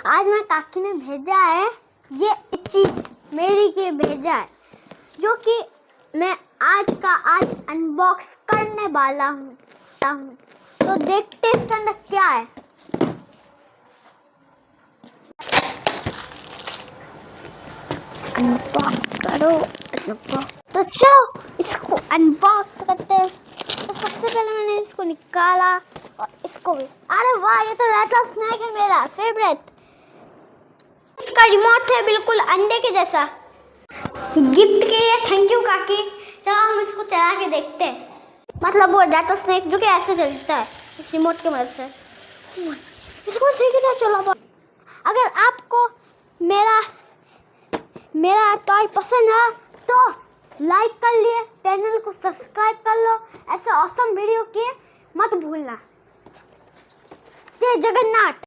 आज मैं काकी ने भेजा है, ये चीज मेरी के भेजा है, जो कि मैं आज अनबॉक्स करने वाला हूँ। तो देखते इसके अंदर क्या है। अनबॉक्स करो। तो चलो इसको अनबॉक्स करते हैं। तो सबसे पहले मैंने इसको निकाला और इसको भी, अरे वाह, ये तो रैटल स्नैक है, मेरा फेवरेट। इसका रिमोट है बिल्कुल अंडे के जैसा। गिफ्ट के लिए थैंक यू काकी। चलो हम इसको चला के देखते हैं, मतलब वो रैटल स्नैक जो कि ऐसे चलता है इस रिमोट की मदद से। इसको सीखना चलो। अगर आपको मेरा टॉय पसंद है तो लाइक कर लिए, चैनल को सब्सक्राइब कर लो। ऐसे ऑसम वीडियो के मत भूलना। जय जगन्नाथ।